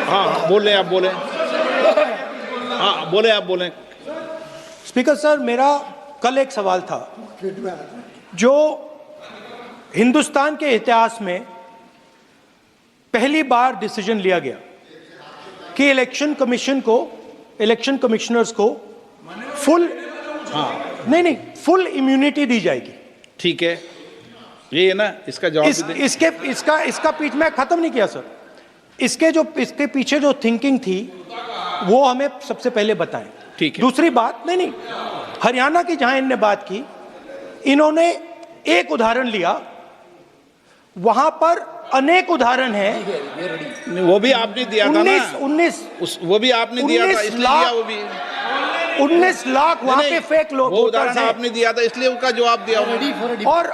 हाँ बोले, आप बोले। हाँ बोले, आप बोले। स्पीकर सर, मेरा कल एक सवाल था जो हिंदुस्तान के इतिहास में पहली बार डिसीजन लिया गया कि इलेक्शन कमिश्नर्स को फुल फुल इम्यूनिटी दी जाएगी। ठीक है, ये है ना, इसका जवाब इसका पीछ मैं खत्म नहीं किया सर। इसके पीछे जो थिंकिंग थी वो हमें सबसे पहले बताएं। ठीक है। दूसरी बात, नहीं, हरियाणा की जहां इनने बात की, इन्होंने एक उदाहरण लिया, वहां पर अनेक उदाहरण हैं। वो भी आपने दिया था ना, 19 वो भी आपने दिया था, इसलिए दिया वो भी। 19 लाख वहां पे फेक लोग वो उदाहरण आपने दिया था, इसलिए उसका जवाब दिया।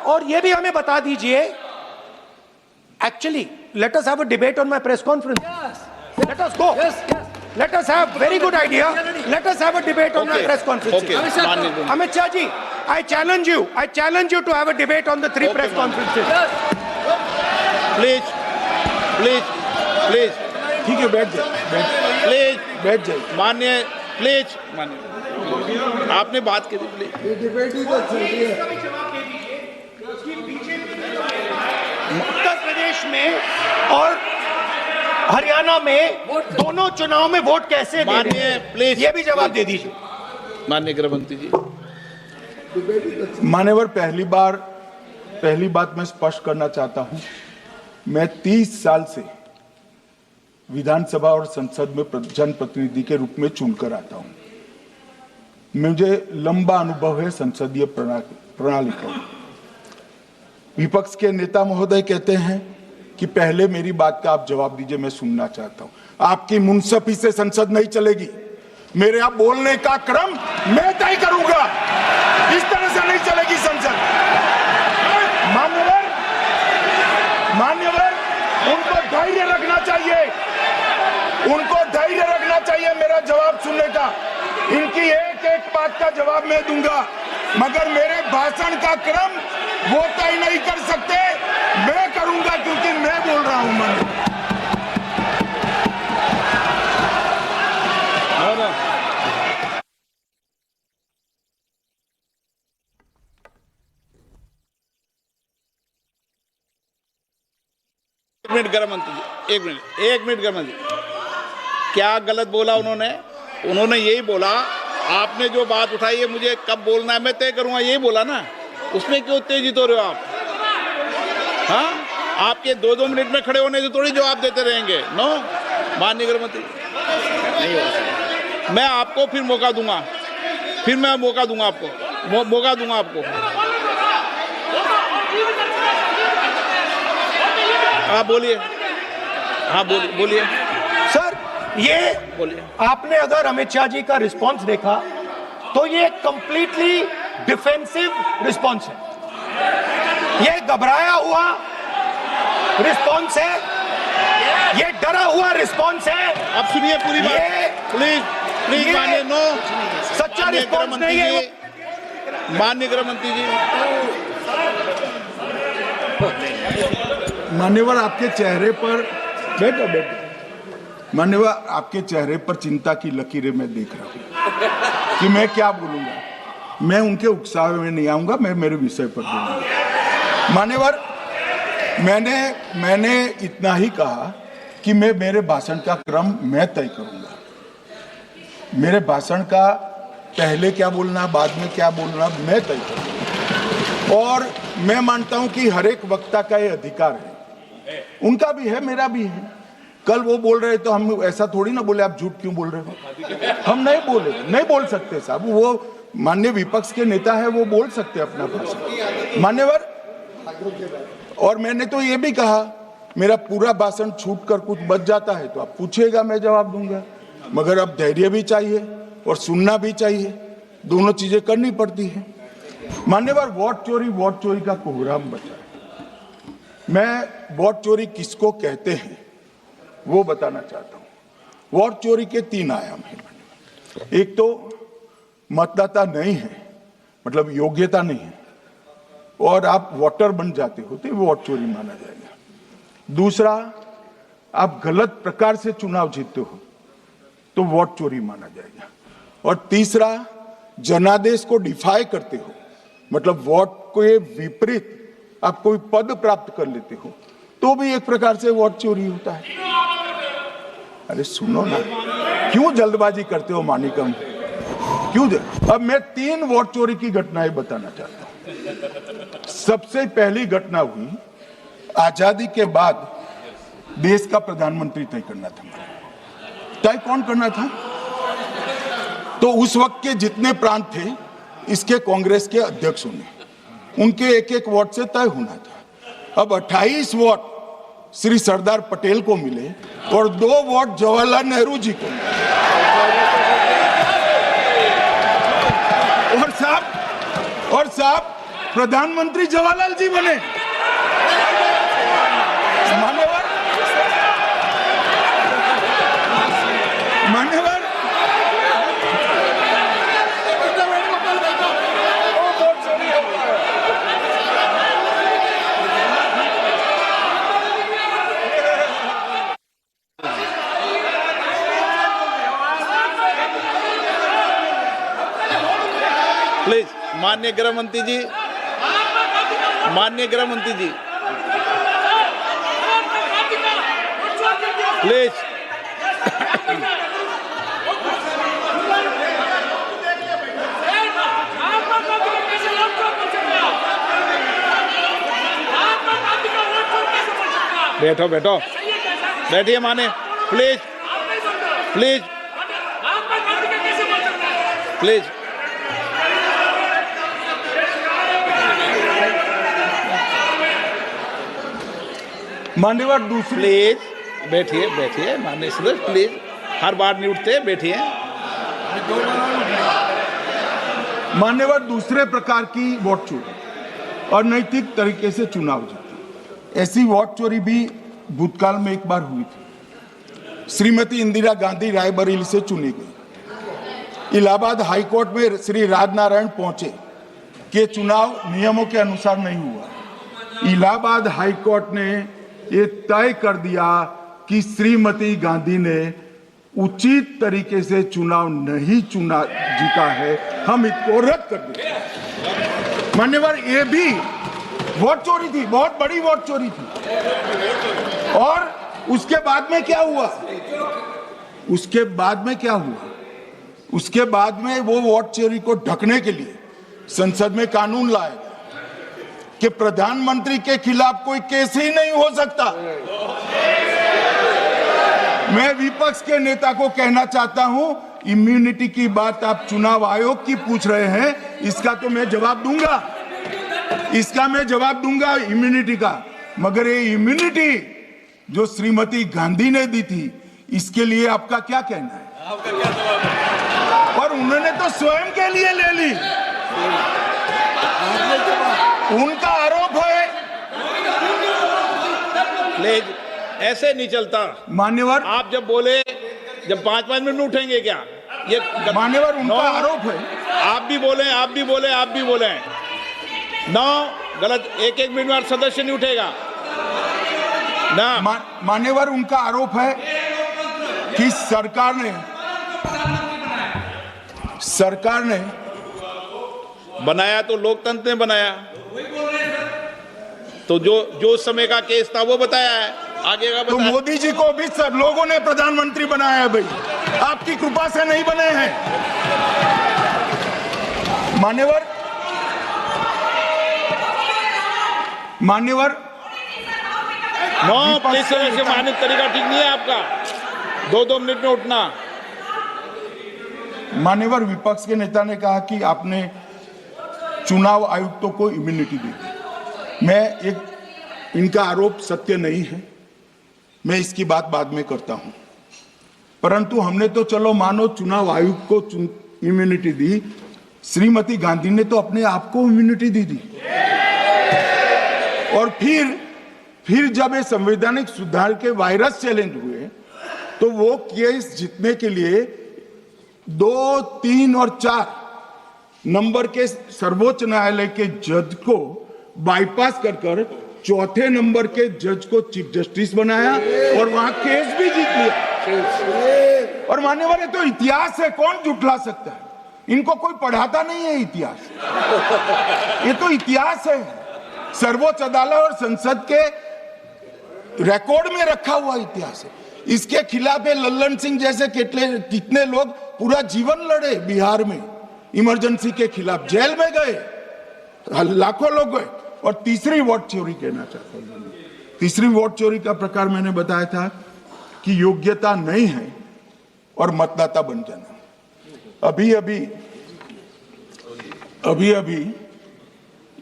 और ये भी हमें बता दीजिए, actually let us have a debate on my press conference. Let us go, let us have very good idea, let us have a debate on my press conference. Amit Shah ji, I challenge you to have a debate on the 3 press conferences. Please ठीक है, बैठ जाइए माननीय, please माननीय, आपने बात की थी, प्लीज। ये डिबेट ही तो चल रही है। उत्तर प्रदेश में और हरियाणा में दोनों चुनाव में वोट कैसे दे रहे हैं, प्लीज ये भी जवाब दे दीजिए। माननीय गृह मंत्री जी। मान्यवर, पहली बात मैं स्पष्ट करना चाहता हूं, मैं 30 साल से विधानसभा और संसद में जनप्रतिनिधि के रूप में चुनकर आता हूं। मुझे लंबा अनुभव है संसदीय प्रणाली का। विपक्ष के नेता महोदय कहते हैं कि पहले मेरी बात का आप जवाब दीजिए, मैं सुनना चाहता हूं। आपकी मुनसफी से संसद नहीं चलेगी। मेरे आप बोलने का क्रम मैं तय करूंगा, इस तरह से नहीं चलेगी संसद। मान्यवर, उनको धैर्य रखना चाहिए, मेरा जवाब सुनने का। इनकी एक एक बात का जवाब मैं दूंगा, मगर मेरे भाषण का क्रम वो तय नहीं कर सकते, मैं करूंगा, क्योंकि मैं बोल रहा हूं। एक मिनट गृह मंत्री जी, एक मिनट गृह मंत्री, क्या गलत बोला उन्होंने यही बोला, आपने जो बात उठाई है मुझे कब बोलना है मैं तय करूंगा, यही बोला ना, उसमें क्यों उत्तेजित हो रहे हो आप? हाँ, आपके 2-2 मिनट में खड़े होने से थोड़ी जवाब देते रहेंगे। नो, माननीय गृह मंत्री, नहीं हो, मैं आपको फिर मौका दूंगा, आपको। हाँ बोलिए, बोलिए सर, ये बोलिए। आपने अगर अमित शाह जी का रिस्पांस देखा तो ये कंप्लीटली डिफेंसिव रिस्पांस है, ये घबराया हुआ रिस्पांस है, ये डरा हुआ रिस्पांस है। अब सुनिए पूरी बात, प्लीज माननीय, नो, सच्चा रिस्पांस नहीं है। माननीय गृह मंत्री जी, मान्यवर, आपके चेहरे पर बैठो। मान्यवर, आपके चेहरे पर चिंता की लकीरें मैं देख रहा हूं कि मैं क्या बोलूंगा। मैं उनके उकसावे में नहीं आऊंगा, मैं मेरे विषय पर बोलूंगा। मान्यवर, मैंने इतना ही कहा कि मैं मेरे भाषण का क्रम मैं तय करूंगा। मेरे भाषण का पहले क्या बोलना, बाद में क्या बोलना, मैं तय करूंगा। और मैं मानता हूं कि हर एक वक्ता का ये अधिकार है, उनका भी है, मेरा भी है। कल वो बोल रहे तो हम ऐसा थोड़ी ना बोले आप झूठ क्यों बोल रहे हो, हम नहीं बोल सकते साहब। वो माननीय विपक्ष के नेता है, वो बोल सकते अपना भाषण। मान्यवर, और मैंने तो ये भी कहा, मेरा पूरा भाषण छूट कर कुछ बच जाता है तो आप पूछिएगा, मैं जवाब दूंगा, मगर अब धैर्य भी चाहिए और सुनना भी चाहिए, दोनों चीजें करनी पड़ती है। मान्यवर, वोट चोरी का कोहराम बचा। मैं वोट चोरी किसको कहते हैं वो बताना चाहता हूं। वोट चोरी के 3 आयाम हैं। एक तो मतदाता नहीं है, मतलब योग्यता नहीं है, और आप वोटर बन जाते हो तो वोट चोरी माना जाएगा। दूसरा, आप गलत प्रकार से चुनाव जीतते हो तो वोट चोरी माना जाएगा। और तीसरा, जनादेश को डिफाई करते हो, मतलब वोट के विपरीत आप कोई पद प्राप्त कर लेते हो तो भी एक प्रकार से वोट चोरी होता है। अरे सुनो ना, क्यों जल्दबाजी करते हो मानिकम, क्यों? अब मैं 3 वोट चोरी की घटनाएं बताना चाहता हूं। सबसे पहली घटना हुई, आजादी के बाद देश का प्रधानमंत्री तय करना था। तय कौन करना था? तो उस वक्त के जितने प्रांत थे इसके कांग्रेस के अध्यक्षों ने, उनके एक एक वोट से तय होना था। अब 28 वोट श्री सरदार पटेल को मिले और 2 वोट जवाहरलाल नेहरू जी को मिले। और साहब प्रधानमंत्री जवाहरलाल जी बने। मान्यवर प्लीज, माननीय गृह मंत्री जी, माननीय गृह मंत्री जी, प्लीज। बैठो बैठो, बैठिए माने, प्लीज प्लीज प्लीज। मान्यवर दूसरी, प्लीज बैठिए बैठिए माननीय सदस्य, प्लीज, हर बार नहीं उठते, बैठिए। मान्यवर दूसरे प्रकार की वोट चोरी और नैतिक तरीके से चुनाव जीतना, ऐसी वोट चोरी भी भूतकाल में एक बार हुई थी। श्रीमती इंदिरा गांधी रायबरेली से चुनी गई। इलाहाबाद हाईकोर्ट में श्री राजनारायण पहुंचे कि चुनाव नियमों के अनुसार नहीं हुआ। इलाहाबाद हाईकोर्ट ने ये तय कर दिया कि श्रीमती गांधी ने उचित तरीके से चुनाव नहीं जीता है, हम इसको रद्द कर देते। मान्यवर, ये भी वोट चोरी थी, बहुत बड़ी वोट चोरी थी। और उसके बाद में क्या हुआ? उसके बाद में क्या हुआ? उसके बाद में वो वोट चोरी को ढकने के लिए संसद में कानून लाया गया कि प्रधानमंत्री के खिलाफ कोई केस ही नहीं हो सकता। मैं विपक्ष के नेता को कहना चाहता हूं, इम्यूनिटी की बात आप चुनाव आयोग की पूछ रहे हैं, इसका तो मैं जवाब दूंगा, इसका मैं जवाब दूंगा इम्यूनिटी का। मगर ये इम्यूनिटी जो श्रीमती गांधी ने दी थी, इसके लिए आपका क्या कहना है? आपका क्या जवाब है? और उन्होंने तो स्वयं के लिए ले ली। उनका आरोप है। प्लीज, ऐसे नहीं चलता मान्यवर। आप जब बोले, जब 5-5 मिनट में उठेंगे क्या? ये मान्यवर, उनका आरोप है। आप भी बोले, आप भी बोले, आप भी बोले। 9 गलत, 1-1 मिनट में सदस्य नहीं उठेगा ना। मान्यवर, उनका आरोप है कि सरकार ने बनाया तो लोकतंत्र ने बनाया, तो जो समय का केस था वो बताया है, आगे का तो बताया। मोदी जी को भी सब लोगों ने प्रधानमंत्री बनाया है भाई, आपकी कृपा से नहीं बने हैं। मान्यवर, नो प्लीज, से मानित तरीका ठीक नहीं है आपका, 2-2 मिनट में उठना। मान्यवर, विपक्ष के नेता ने कहा कि आपने चुनाव आयुक्तों को इम्यूनिटी दी। इनका आरोप सत्य नहीं है, मैं इसकी बात बाद में करता हूं। परंतु हमने तो चलो मानो चुनाव आयुक्त को इम्यूनिटी दी, श्रीमती गांधी ने तो अपने आप को इम्यूनिटी दी। और फिर जब ये संवैधानिक सुधार के वायरस चैलेंज हुए तो वो केस जीतने के लिए 2, 3 और 4 नंबर के सर्वोच्च न्यायालय के जज को बाईपास कर चौथे नंबर के जज को चीफ जस्टिस बनाया और वहां केस भी जीत लिया। और मान्यवर, ये तो इतिहास है, कौन झुठला सकता है? इनको कोई पढ़ाता नहीं है इतिहास, ये तो इतिहास है, सर्वोच्च अदालत और संसद के रिकॉर्ड में रखा हुआ इतिहास है। इसके खिलाफ लल्लन सिंह जैसे कितने लोग पूरा जीवन लड़े बिहार में, इमरजेंसी के खिलाफ जेल में गए, लाखों लोग गए। और तीसरी वोट चोरी कहना चाहता हूं, तीसरी वोट चोरी का प्रकार मैंने बताया था कि योग्यता नहीं है और मतदाता बन जाना। अभी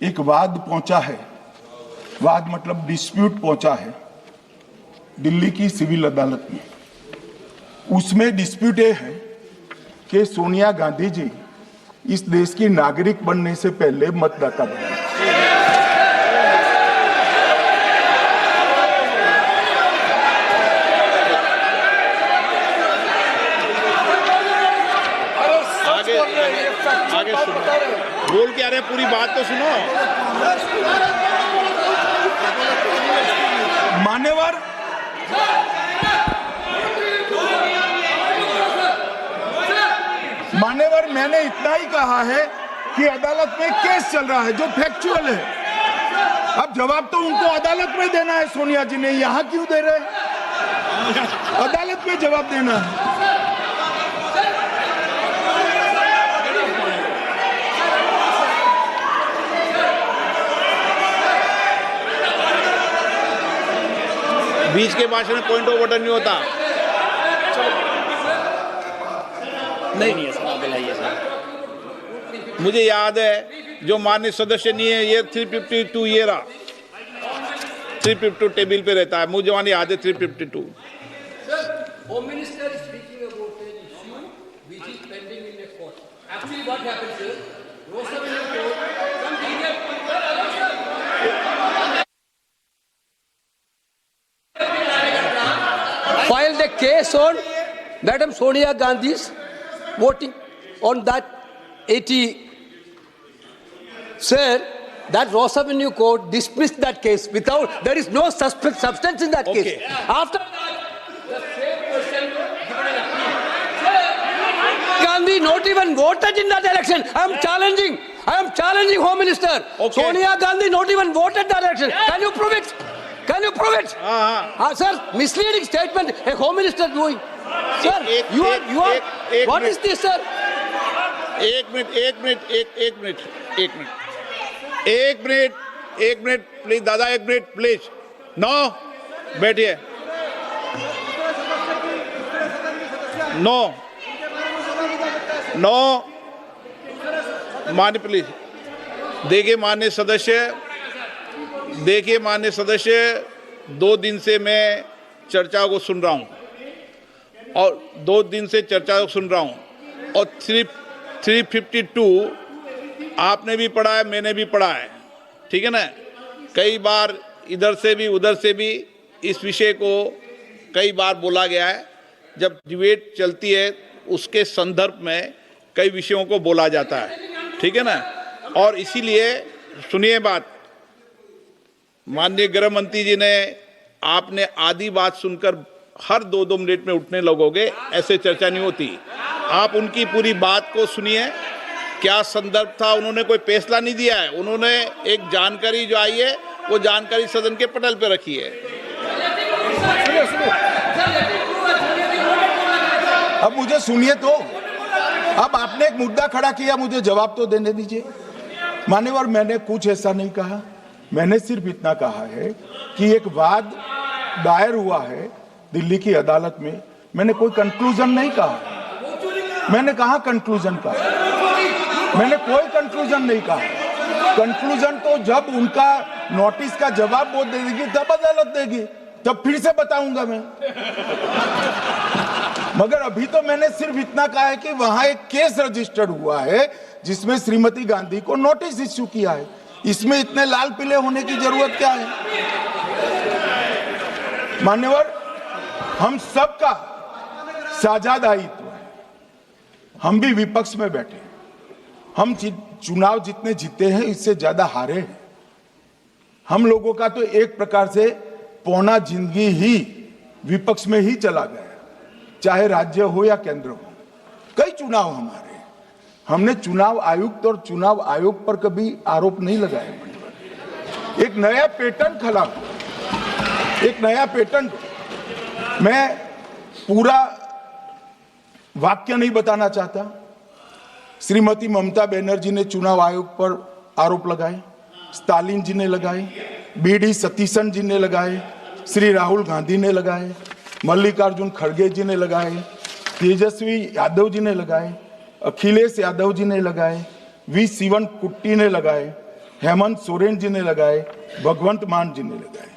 एक वाद पहुंचा है, वाद मतलब डिस्प्यूट पहुंचा है दिल्ली की सिविल अदालत में। उसमें डिस्प्यूट ये है कि सोनिया गांधी जी इस देश की नागरिक बनने से पहले मतदाता बने। आगे सुनो, बोल क्या रहे, पूरी बात तो सुनो। मान्यवर, मैंने इतना ही कहा है कि अदालत में केस चल रहा है जो फैक्चुअल है। अब जवाब तो उनको अदालत में देना है, सोनिया जी ने यहां क्यों दे रहे? अदालत में जवाब देना है। बीच के भाषण में पॉइंट ऑफ ऑर्डर नहीं होता। नहीं है सर, मुझे याद है जो माननीय सदस्य नहीं है, ये 352 ये रहा, 352 टेबल पे रहता है, मुझे वहां याद है 352। Home Minister is speaking about an issue which is pending in a court. Actually, what happens is, Rosaville Court, some senior filed a case on Madam Sonia Gandhi's voting on that 80. Sir, that Ross Avenue Court dismissed that case without, there is no substance in that case. After that, the same person given an appeal. Gandhi not even voted in that election. I am challenging Home Minister. Okay. Sonia Gandhi not even voted that election. Can you prove it? Can you prove it? Sir, misleading statement a Home Minister doing. Sir, you are. What is this, sir? एक minute please दादा, एक minute please. No, बैठिए। No मान्य please. देखिए मान्य सदस्य, 2 दिन से मैं चर्चा को सुन रहा हूं और 2 दिन से चर्चा को सुन रहा हूं और 352 आपने भी पढ़ा है, मैंने भी पढ़ा है, ठीक है ना। कई बार इधर से भी उधर से भी इस विषय को कई बार बोला गया है। जब डिबेट चलती है उसके संदर्भ में कई विषयों को बोला जाता है, ठीक है ना। और इसीलिए सुनिए बात, माननीय गृह मंत्री जी ने, आपने आधी बात सुनकर हर 2-2 मिनट में उठने लगोगे, ऐसे चर्चा नहीं होती। आप उनकी पूरी बात को सुनिए, क्या संदर्भ था, उन्होंने कोई फैसला नहीं दिया है, उन्होंने एक जानकारी जो आई है वो जानकारी सदन के पटल पे रखी है। अब मुझे सुनिए तो, अब आपने एक मुद्दा खड़ा किया, मुझे जवाब तो देने दीजिए। मान्यवर, मैंने कुछ ऐसा नहीं कहा, मैंने सिर्फ इतना कहा है कि एक वाद दायर हुआ है दिल्ली की अदालत में। मैंने कोई कंक्लूजन नहीं कहा, मैंने कहा कंक्लूजन कहा, मैंने कोई कंक्लूजन नहीं कहा। कंक्लूजन तो जब उनका नोटिस का जवाब वो दे देगी तब अदालत देगी, तब फिर से बताऊंगा मैं। मगर अभी तो मैंने सिर्फ इतना कहा है कि वहां एक केस रजिस्टर्ड हुआ है जिसमें श्रीमती गांधी को नोटिस इश्यू किया है। इसमें इतने लाल पीले होने की जरूरत क्या है? मान्यवर, हम सबका साझा दायित्व है, हम भी विपक्ष में बैठे हैं, हम चुनाव जितने जीते हैं इससे ज्यादा हारे हैं। हम लोगों का तो एक प्रकार से पौना जिंदगी ही विपक्ष में ही चला गया, चाहे राज्य हो या केंद्र हो। कई चुनाव हमारे, हमने चुनाव आयुक्त और चुनाव आयोग पर कभी आरोप नहीं लगाए। एक नया पैटर्न खड़ा, एक नया पैटर्न। मैं पूरा वाक्य नहीं बताना चाहता। श्रीमती ममता बनर्जी ने चुनाव आयोग पर आरोप लगाए, स्टालिन जी ने लगाए, बीडी सतीशन जी ने लगाए, श्री राहुल गांधी ने लगाए, मल्लिकार्जुन खड़गे जी ने लगाए, तेजस्वी यादव जी ने लगाए, अखिलेश यादव जी ने लगाए, वी शिवन कुट्टी ने लगाए, हेमंत सोरेन जी ने लगाए, भगवंत मान जी ने लगाए।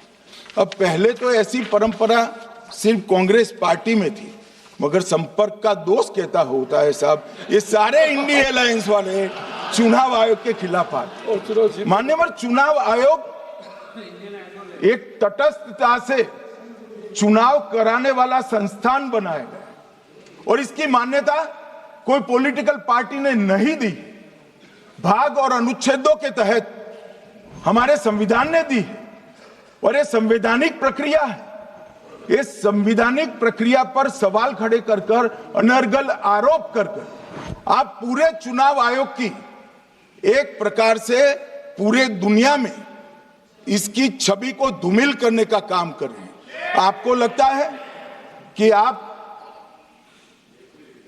अब पहले तो ऐसी परंपरा सिर्फ कांग्रेस पार्टी में थी, मगर संपर्क का दोष कहता होता है साहब, ये सारे इंडिया अलायंस वाले चुनाव आयोग के खिलाफ आए। मान्यवर, चुनाव आयोग एक तटस्थता से चुनाव कराने वाला संस्थान बनाया गया और इसकी मान्यता कोई पॉलिटिकल पार्टी ने नहीं दी, भाग और अनुच्छेदों के तहत हमारे संविधान ने दी और ये संवैधानिक प्रक्रिया है। इस संवैधानिक प्रक्रिया पर सवाल खड़े कर कर, अनर्गल आरोप कर कर आप पूरे चुनाव आयोग की एक प्रकार से पूरे दुनिया में इसकी छवि को धूमिल करने का काम कर रहे हैं। आपको लगता है कि आप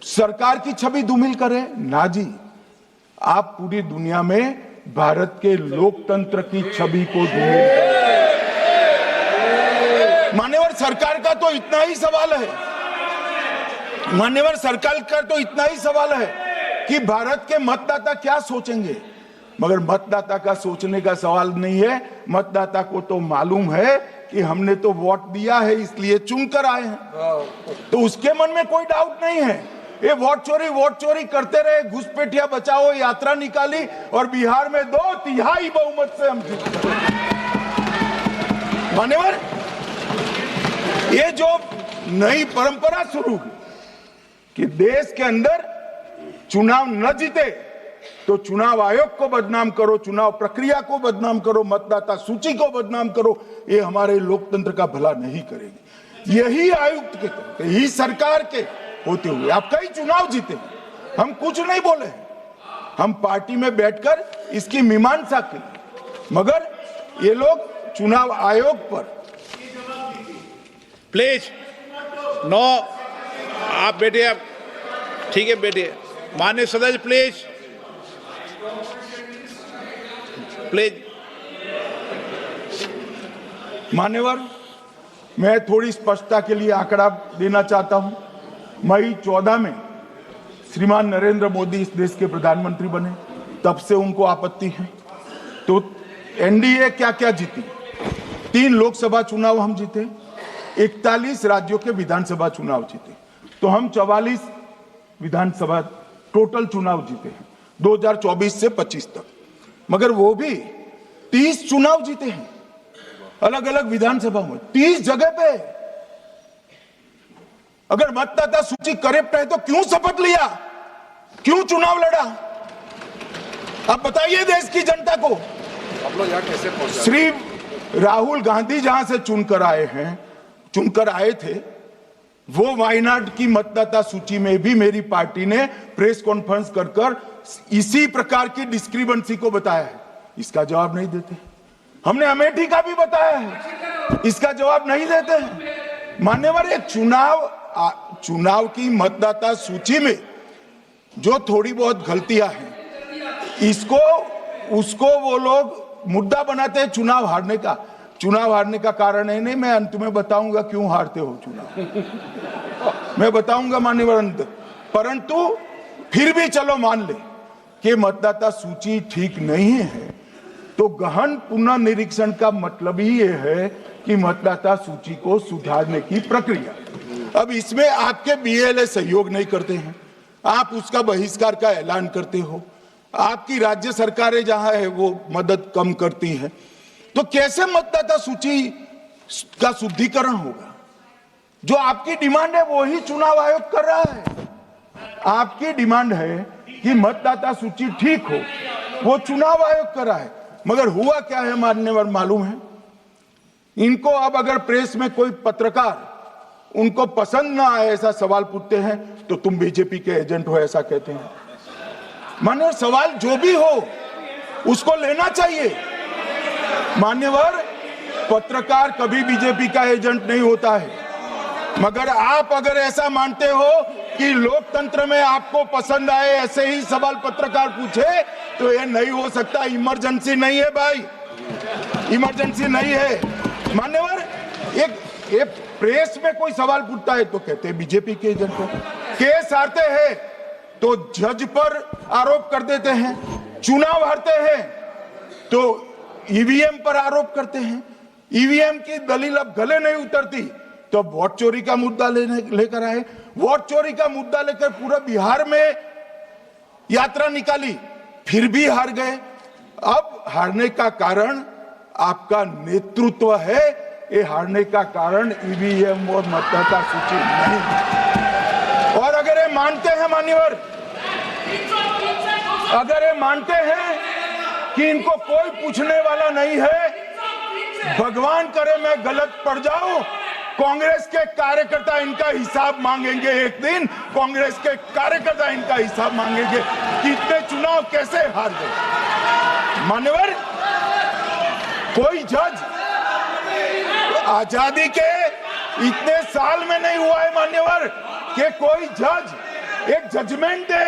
सरकार की छवि धूमिल करें? ना जी, आप पूरी दुनिया में भारत के लोकतंत्र की छवि को धूमिल करें। मान्यवर, सरकार का तो इतना ही सवाल है, मान्यवर सरकार का तो इतना ही सवाल है कि भारत के मतदाता क्या सोचेंगे, मगर मतदाता का सोचने का सवाल नहीं है। मतदाता को तो मालूम है कि हमने तो वोट दिया है इसलिए चुनकर आए हैं, तो उसके मन में कोई डाउट नहीं है। ये वोट चोरी करते रहे, घुसपैठिया बचाओ यात्रा निकाली और बिहार में 2/3 बहुमत से हम जीते। मान्यवर, ये जो नई परंपरा शुरू हुई कि देश के अंदर चुनाव न जीते तो चुनाव आयोग को बदनाम करो, चुनाव प्रक्रिया को बदनाम करो, मतदाता सूची को बदनाम करो, ये हमारे लोकतंत्र का भला नहीं करेगी। यही आयुक्त के, यही सरकार के होते हुए आप कई चुनाव जीते, हम कुछ नहीं बोले, हम पार्टी में बैठकर इसकी मीमांसा की, मगर ये लोग चुनाव आयोग पर। प्लीज नो, आप बैठिए, आप ठीक है बैठिए। माननीय सदस्य प्लीज प्लीज। मान्यवर, मैं थोड़ी स्पष्टता के लिए आंकड़ा देना चाहता हूं। मई 14 में श्रीमान नरेंद्र मोदी इस देश के प्रधानमंत्री बने, तब से उनको आपत्ति है। तो एनडीए क्या क्या जीती? 3 लोकसभा चुनाव हम जीते, 41 राज्यों के विधानसभा चुनाव जीते, तो हम 44 विधानसभा टोटल चुनाव जीते हैं 2024 से 25 तक। मगर वो भी 30 चुनाव जीते हैं अलग अलग विधानसभा में, 30 जगह पे। अगर मतदाता सूची करेक्ट है तो क्यों शपथ लिया, क्यों चुनाव लड़ा? आप बताइए देश की जनता को। आप लोग यहाँ कैसे पहुंचे? श्री राहुल गांधी जहां से चुनकर आए थे, वो वायनाड की मतदाता सूची में भी मेरी पार्टी ने प्रेस कॉन्फ्रेंस कर इसी प्रकार की डिस्क्रिपेंसी को बताया है। इसका जवाब नहीं देते। हमने अमेठी का भी बताया है, इसका जवाब नहीं देते हैं। मान्यवर, एक चुनाव की मतदाता सूची में जो थोड़ी बहुत गलतियां हैं, उसको वो लोग मुद्दा बनाते हैं चुनाव हारने का। चुनाव हारने का कारण है नहीं, मैं अंत में बताऊंगा क्यों हारते हो चुनाव, मैं बताऊंगा मान्यवर अंत। परंतु फिर भी चलो मान ले कि मतदाता सूची ठीक नहीं है, तो गहन पुनर्निरीक्षण का मतलब ही ये है कि मतदाता सूची को सुधारने की प्रक्रिया। अब इसमें आपके बीएलए सहयोग नहीं करते हैं, आप उसका बहिष्कार का ऐलान करते हो, आपकी राज्य सरकारें जहां है वो मदद कम करती हैं, तो कैसे मतदाता सूची का शुद्धिकरण होगा? जो आपकी डिमांड है वो ही चुनाव आयोग कर रहा है। आपकी डिमांड है कि मतदाता सूची ठीक हो, वो चुनाव आयोग कर रहा है। मगर हुआ क्या है मान्यवर मालूम है? इनको अब अगर प्रेस में कोई पत्रकार उनको पसंद ना आए ऐसा सवाल पूछते हैं तो तुम बीजेपी के एजेंट हो ऐसा कहते हैं। मान्यवर सवाल जो भी हो उसको लेना चाहिए। मान्यवर पत्रकार कभी बीजेपी का एजेंट नहीं होता है, मगर आप अगर ऐसा मानते हो कि लोकतंत्र में आपको पसंद आए ऐसे ही सवाल पत्रकार पूछे तो ये नहीं हो सकता। इमरजेंसी नहीं है भाई, इमरजेंसी नहीं है। मान्यवर एक प्रेस में कोई सवाल पूछता है तो कहते हैं बीजेपी के एजेंट हो। केस हारते हैं तो जज पर आरोप कर देते हैं, चुनाव हारते हैं तो ईवीएम पर आरोप करते हैं। ईवीएम की दलील अब गले नहीं उतरती तो वोट चोरी का मुद्दा लेकर आए। वोट चोरी का मुद्दा लेकर पूरा बिहार में यात्रा निकाली, फिर भी हार गए। अब हारने का कारण आपका नेतृत्व है, ये हारने का कारण ईवीएम और मतदाता सूची नहीं। और अगर ये मानते हैं मान्यवर, अगर ये मानते हैं कि इनको कोई पूछने वाला नहीं है, भगवान करे मैं गलत पड़ जाऊं, कांग्रेस के कार्यकर्ता इनका हिसाब मांगेंगे। एक दिन कांग्रेस के कार्यकर्ता इनका हिसाब मांगेंगे कि इतने चुनाव कैसे हार गए। मान्यवर कोई जज आजादी के इतने साल में नहीं हुआ है मान्यवर कि कोई जज एक जजमेंट दे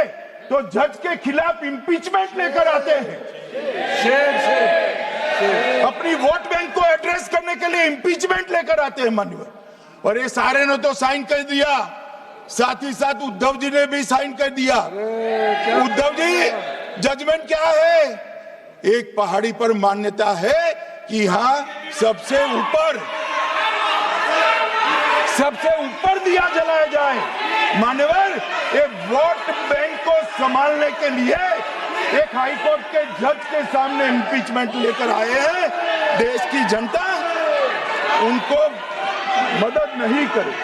तो जज के खिलाफ इंपीचमेंट लेकर आते हैं। अपनी वोट बैंक को एड्रेस करने के लिए इंपीचमेंट लेकर आते हैं मान्यवर। और ये सारे ने तो साइन कर दिया, साथ ही साथ उद्धव जी ने भी साइन कर दिया। उद्धव जी जजमेंट क्या है? एक पहाड़ी पर मान्यता है कि हाँ सबसे ऊपर दिया जलाया जाए। मान्यवर ये वोट बैंक को संभालने के लिए एक हाईकोर्ट के जज के सामने इंपीचमेंट लेकर आए हैं। देश की जनता उनको मदद नहीं करे।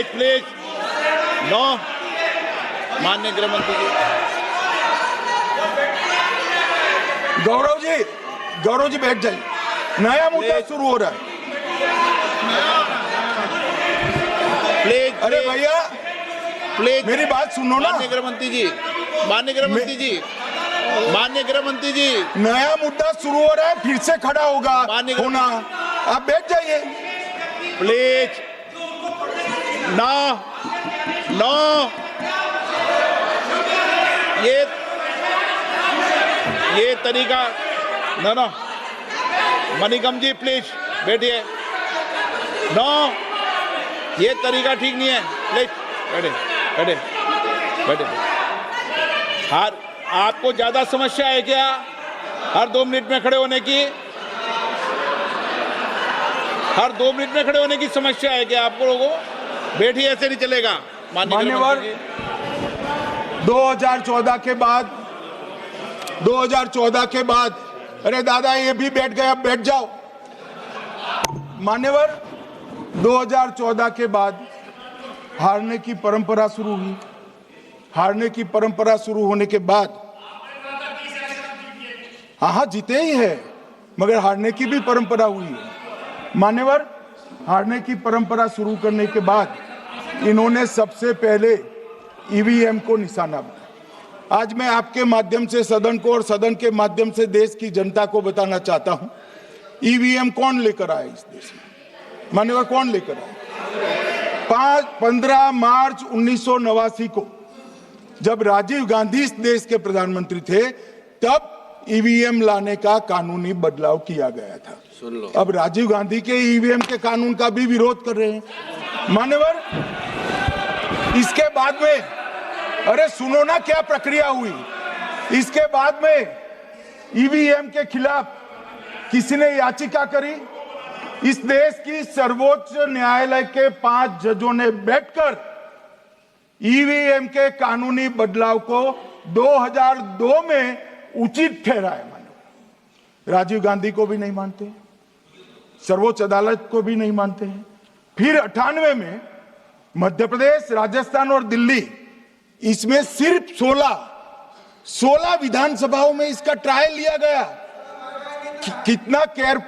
Please no. माननीय गृह मंत्री जी, गौरव जी बैठ जाइए। नया मुद्दा शुरू हो रहा है। प्लीज अरे भैया प्लीज मेरी बात सुनो ना। माननीय गृह मंत्री जी, माननीय गृह मंत्री जी, माननीय गृह मंत्री जी, नया मुद्दा शुरू हो रहा है, फिर से खड़ा होगा होना। आप बैठ जाइए प्लीज। नो नो, ये तरीका नो। मणिकम जी प्लीज बैठिए। नो, ये तरीका ठीक नहीं है। प्लीज बैठे। हर आपको ज्यादा समस्या है क्या हर 2 मिनट में खड़े होने की? हर 2 मिनट में खड़े होने की समस्या है क्या आपको लोगों? बैठिए, ऐसे नहीं चलेगा। मान्यवर 2014 के बाद अरे दादा ये भी बैठ गए, अब बैठ जाओ। मान्यवर 2014 के बाद हारने की परंपरा शुरू हुई। हारने की परंपरा शुरू होने के बाद हाँ जीते ही है, मगर हारने की भी परंपरा हुई है। मान्यवर हारने की परंपरा शुरू करने के बाद इन्होंने सबसे पहले ईवीएम को निशाना बनाया। आज मैं आपके माध्यम से सदन को और सदन के माध्यम से देश की जनता को बताना चाहता हूं, ईवीएम कौन लेकर आया इस देश में? मान्यवर कौन लेकर आया? 15 मार्च 1989 को जब राजीव गांधी इस देश के प्रधानमंत्री थे तब ईवीएम लाने का कानूनी बदलाव किया गया था। अब राजीव गांधी के ईवीएम के कानून का भी विरोध कर रहे हैं। मान्यवर इसके बाद में अरे सुनो ना क्या प्रक्रिया हुई। इसके बाद में ईवीएम के खिलाफ किसी ने याचिका करी। इस देश की सर्वोच्च न्यायालय के 5 जजों ने बैठकर ईवीएम के कानूनी बदलाव को 2002 में उचित ठहराया। मानो राजीव गांधी को भी नहीं मानते, सर्वोच्च अदालत को भी नहीं मानते हैं। फिर 98 में मध्य प्रदेश, राजस्थान और दिल्ली, इसमें सिर्फ 16 विधानसभाओं में इसका ट्रायल लिया गया। कितना केयरफुल